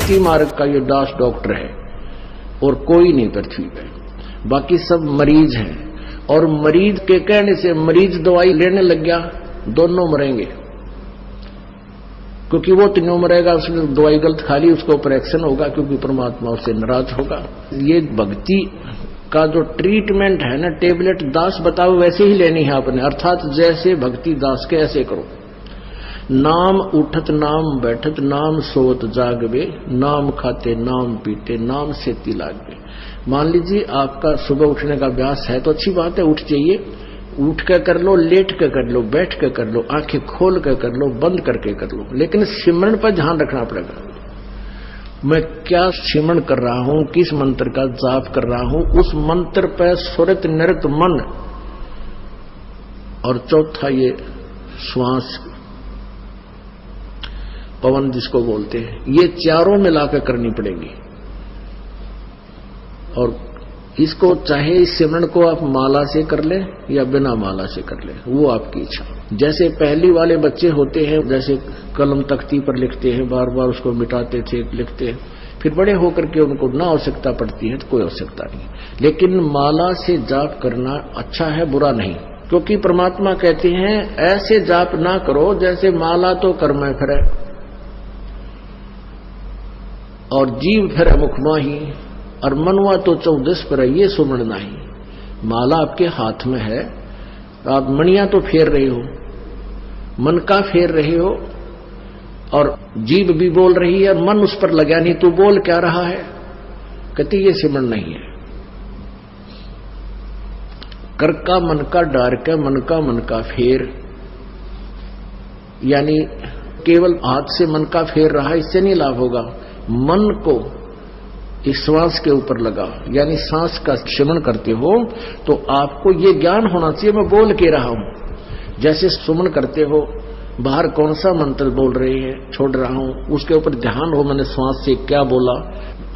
भक्ति मार्ग का ये दास डॉक्टर है और कोई नहीं पृथ्वी पे, बाकी सब मरीज हैं। और मरीज के कहने से मरीज दवाई लेने लग गया, दोनों मरेंगे, क्योंकि वो तीनों मरेगा, उसने दवाई गलत खा ली, उसको ऑपरेशन होगा, क्योंकि परमात्मा उससे नाराज होगा। ये भक्ति का जो ट्रीटमेंट है ना, टेबलेट दास बताओ वैसे ही लेनी है आपने, अर्थात जैसे भक्ति दास के ऐसे करो। नाम उठत नाम बैठत नाम सोत जागवे, नाम खाते नाम पीते नाम सेती लागवे। मान लीजिए आपका सुबह उठने का अभ्यास है तो अच्छी बात है, उठ जाइए, उठ के कर लो, लेट के कर लो, बैठ के कर लो, आंखें खोल के कर लो, बंद करके कर लो, लेकिन सिमरन पर ध्यान रखना पड़ेगा। मैं क्या सिमरन कर रहा हूं, किस मंत्र का जाप कर रहा हूं, उस मंत्र पर सुरत नृत मन, और चौथा ये श्वास पवन जिसको बोलते हैं, ये चारों मिलाकर करनी पड़ेगी। और इसको चाहे इस सिमरन को आप माला से कर ले या बिना माला से कर ले, वो आपकी इच्छा। जैसे पहली वाले बच्चे होते हैं, जैसे कलम तख्ती पर लिखते हैं, बार बार उसको मिटाते थे, लिखते हैं, फिर बड़े होकर के उनको ना आवश्यकता पड़ती है तो कोई आवश्यकता नहीं। लेकिन माला से जाप करना अच्छा है, बुरा नहीं, क्योंकि परमात्मा कहते हैं ऐसे जाप ना करो जैसे माला तो कर में फिरे और जीव फिर मुखमा ही, और मनवा तो 14 पर ये सुमन नहीं। माला आपके हाथ में है, आप मणियां तो फेर रहे हो, मन का फेर रहे हो, और जीभ भी बोल रही है और मन उस पर लगा नहीं, तू बोल क्या रहा है, कहती ये सिमरन नहीं है। कर का मन का डार के मन का फेर, यानी केवल हाथ से मन का फेर रहा, इससे नहीं लाभ होगा। मन को इस श्वास के ऊपर लगा, यानी सांस का सिमरन करते हो तो आपको ये ज्ञान होना चाहिए मैं बोल के रहा हूं। जैसे सुमन करते हो, बाहर कौन सा मंत्र बोल रहे हैं, छोड़ रहा हूं, उसके ऊपर ध्यान हो मैंने श्वास से क्या बोला,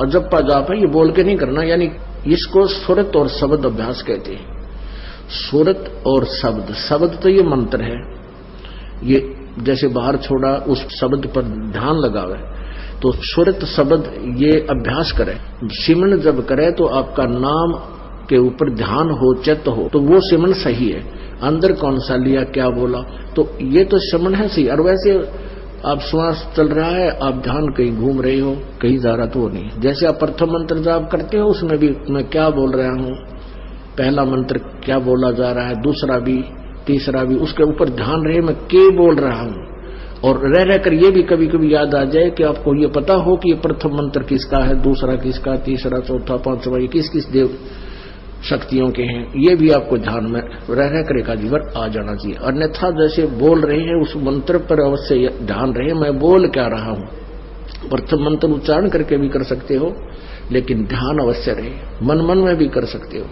और जब पा जाप है ये बोल के नहीं करना, यानी इसको सुरत और शब्द अभ्यास कहते हैं। सुरत और शब्द, शब्द तो ये मंत्र है, ये जैसे बाहर छोड़ा उस शब्द पर ध्यान लगावे, तो सुरत शब्द ये अभ्यास करे। सिमरन जब करे तो आपका नाम के ऊपर ध्यान हो, चित्त हो, तो वो सिमरन सही है। अंदर कौन सा लिया, क्या बोला, तो ये तो सिमरन है सही। और वैसे आप श्वास चल रहा है, आप ध्यान कहीं घूम रहे हो, कहीं जा रहा तो वो नहीं। जैसे आप प्रथम मंत्र जाप करते हो, उसमें भी मैं क्या बोल रहा हूं, पहला मंत्र क्या बोला जा रहा है, दूसरा भी, तीसरा भी, उसके ऊपर ध्यान रहे मैं क्या बोल रहा हूं। और रह रहकर ये भी कभी कभी याद आ जाए कि आपको ये पता हो कि ये प्रथम मंत्र किसका है, दूसरा किसका, तीसरा, चौथा, पांचवा, ये किस किस देव शक्तियों के हैं, ये भी आपको ध्यान में रह रहकर एकाधी बार आ जाना चाहिए। अन्यथा जैसे बोल रहे हैं उस मंत्र पर अवश्य ध्यान रहे मैं बोल क्या रहा हूं। प्रथम मंत्र उच्चारण करके भी कर सकते हो, लेकिन ध्यान अवश्य रहे, मन मन में भी कर सकते हो।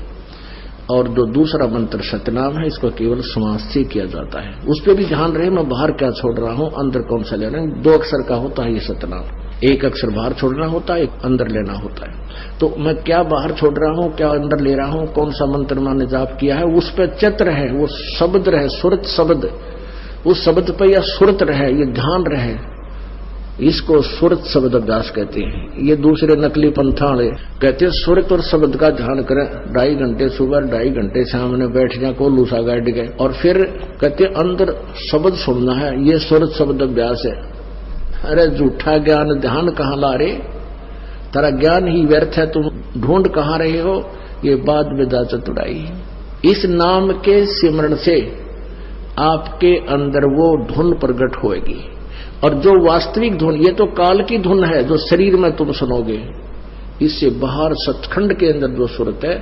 और जो दूसरा मंत्र सतनाम है, इसको केवल श्वास से किया जाता है, उस पर भी ध्यान रहे मैं बाहर क्या छोड़ रहा हूं, अंदर कौन सा लेना है। 2 अक्षर का होता है ये सतनाम, 1 अक्षर बाहर छोड़ना होता है, 1 अंदर लेना होता है। तो मैं क्या बाहर छोड़ रहा हूं, क्या अंदर ले रहा हूं, कौन सा मंत्र मैंने जाप किया है, उस पर चित्त रहे, वो शब्द रहे, सुरत शब्द, उस शब्द पर या सुरत रहे, ये ध्यान रहे, इसको सुरत शब्द अभ्यास कहते हैं। ये दूसरे नकली पंथाड़े कहते हैं सुरत और शब्द का ध्यान करें, 2.5 घंटे सुबह, 2.5 घंटे सामने बैठ जाए, को लूसा गाड़ गए, और फिर कहते अंदर शब्द सुनना है, ये सुरत शब्द अभ्यास है। अरे झूठा ज्ञान ध्यान कहाँ ला रहे, तेरा ज्ञान ही व्यर्थ है, तुम ढूंढ कहाँ रहे हो, ये बाद में जा चतुराई। इस नाम के सिमरण से आपके अंदर वो धुन प्रकट होएगी, और जो वास्तविक धुन, ये तो काल की धुन है जो शरीर में तुम सुनोगे, इससे बाहर सचखंड के अंदर जो सुरत है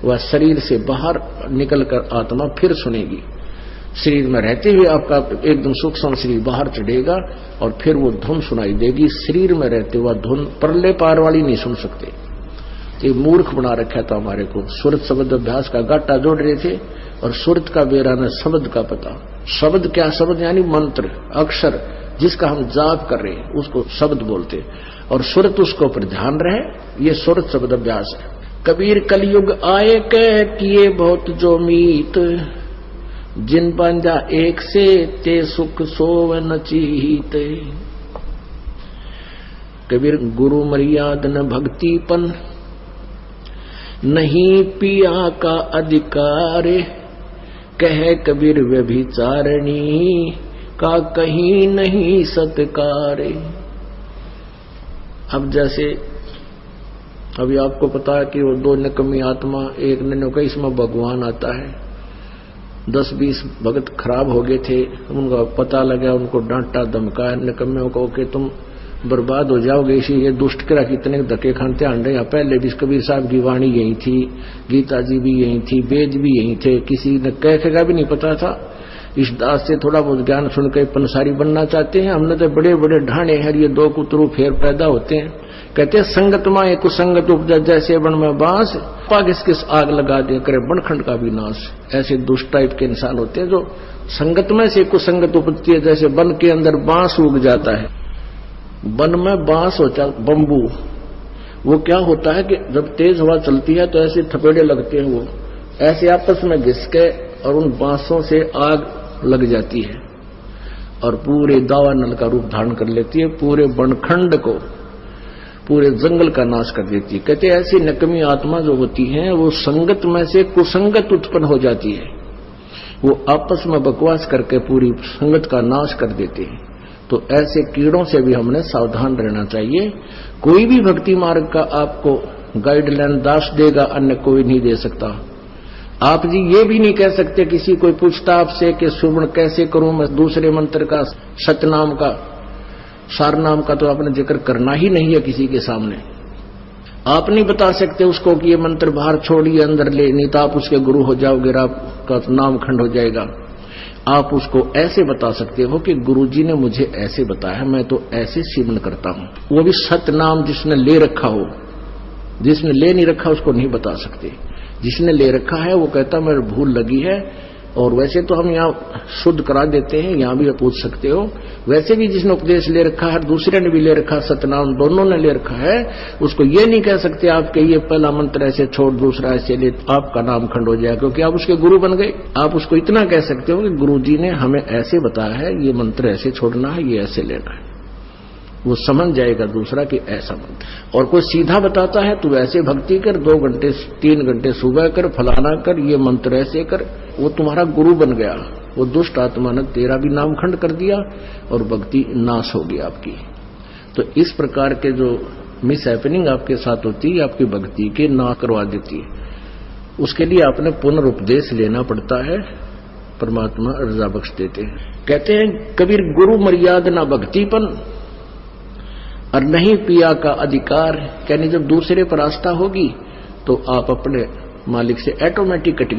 वह शरीर से बाहर निकलकर आत्मा फिर सुनेगी। शरीर में रहते हुए आपका एकदम सूक्ष्म शरीर बाहर चढ़ेगा और फिर वो धुन सुनाई देगी। शरीर में रहते हुआ धुन परले पार वाली नहीं सुन सकते, ये मूर्ख बना रखा था हमारे को। सुरत शब्द अभ्यास का गाटा जोड़ रहे थे और सुरत का बेरा न शब्द का पता। शब्द क्या, शब्द यानी मंत्र, अक्षर जिसका हम जाप कर रहे हैं उसको शब्द बोलते, और सुरत उसको पर ध्यान रहे, ये सुरत शब्द अभ्यास है। कबीर कलयुग आए कह किए बहुत जो मीत, जिन बांधा एक से ते सुख सोव न चीत। कबीर गुरु मर्याद न भक्तिपन, नहीं पिया का अधिकार, कह कबीर व्यभिचारिणी का कहीं नहीं सत्कार। अब जैसे अभी आपको पता है कि वो दो निकम्मी आत्मा, एक ने कहा इसमें भगवान आता है, 10-20 भगत खराब हो गए थे, उनका पता लगा, उनको डांटा धमकाया निकम्मियों को कि तुम बर्बाद हो जाओगे, इसी ये दुष्ट करा कितने धक्के खानते आंडे। यहाँ पहले भी कबीर साहब की वाणी यही थी, गीता जी भी यही थी, वेद भी यही थे, किसी ने कैसे का भी नहीं पता था। इस दास से थोड़ा बहुत ज्ञान सुनकर पंसारी बनना चाहते हैं, हमने तो बड़े बड़े ढाणे हैं, ये दो कुतरू फेर पैदा होते हैं। कहते हैं संगत माए कुसंगत उपजा, जैसे बन में बांस, पागिस किस आग लगा दे करे बनखंड का भी नाश। ऐसे दुष्ट टाइप के इंसान होते हैं जो संगत में से कुसंगत उपजती है। जैसे वन के अंदर बांस उग जाता है, वन में बांस होता बंबू, वो क्या होता है कि जब तेज हवा चलती है तो ऐसे थपेड़े लगते हैं, वो ऐसे आपस में घिस के और उन बांसों से आग लग जाती है और पूरे दावानल का रूप धारण कर लेती है, पूरे बनखंड को, पूरे जंगल का नाश कर देती है। कहते ऐसी नकमी आत्मा जो होती है वो संगत में से कुसंगत उत्पन्न हो जाती है, वो आपस में बकवास करके पूरी संगत का नाश कर देते हैं। तो ऐसे कीड़ों से भी हमने सावधान रहना चाहिए। कोई भी भक्ति मार्ग का आपको गाइडलाइन दास देगा, अन्य कोई नहीं दे सकता। आप जी ये भी नहीं कह सकते, किसी कोई पूछता आपसे कि सुमन कैसे करूं मैं, दूसरे मंत्र का सतनाम का सारनाम का तो आपने जिक्र करना ही नहीं है किसी के सामने। आप नहीं बता सकते उसको कि ये मंत्र बाहर छोड़िए अंदर ले, नहीं तो आप उसके गुरु हो जाओगे, आपका नाम खंड हो जाएगा। आप उसको ऐसे बता सकते हो कि गुरुजी ने मुझे ऐसे बताया, मैं तो ऐसे सिमरन करता हूं। वो भी सतनाम जिसने ले रखा हो, जिसने ले नहीं रखा उसको नहीं बता सकते। जिसने ले रखा है वो कहता मेरे भूल लगी है, और वैसे तो हम यहाँ शुद्ध करा देते हैं, यहाँ भी पूछ सकते हो। वैसे भी जिसने उपदेश ले रखा है, दूसरे ने भी ले रखा, सतनाम दोनों ने ले रखा है, उसको ये नहीं कह सकते आप कि ये पहला मंत्र ऐसे छोड़ दूसरा ऐसे ले, आपका नाम खंड हो जाए, क्योंकि आप उसके गुरु बन गए। आप उसको इतना कह सकते हो कि गुरुजी ने हमें ऐसे बताया है, ये मंत्र ऐसे छोड़ना है, ये ऐसे लेना है, वो समझ जाएगा दूसरा कि ऐसा मंत्र। और कोई सीधा बताता है तो वैसे भक्ति कर, 2 घंटे 3 घंटे सुबह कर, फलाना कर, ये मंत्र ऐसे कर, वो तुम्हारा गुरु बन गया। वो दुष्ट आत्मा ने तेरा भी नाम खंड कर दिया और भक्ति नाश होगी आपकी। तो इस प्रकार के जो मिस हैपनिंग आपके साथ होती है, आपकी भक्ति के ना करवा देती है। उसके लिए आपने पुनरुपदेश लेना पड़ता है, परमात्मा रजा बख्श देते हैं। कहते हैं कबीर गुरु मर्याद ना भक्तिपन, और नहीं पिया का अधिकार। यानी जब दूसरे पर आस्था होगी तो आप अपने मालिक से ऑटोमेटिक कट गए।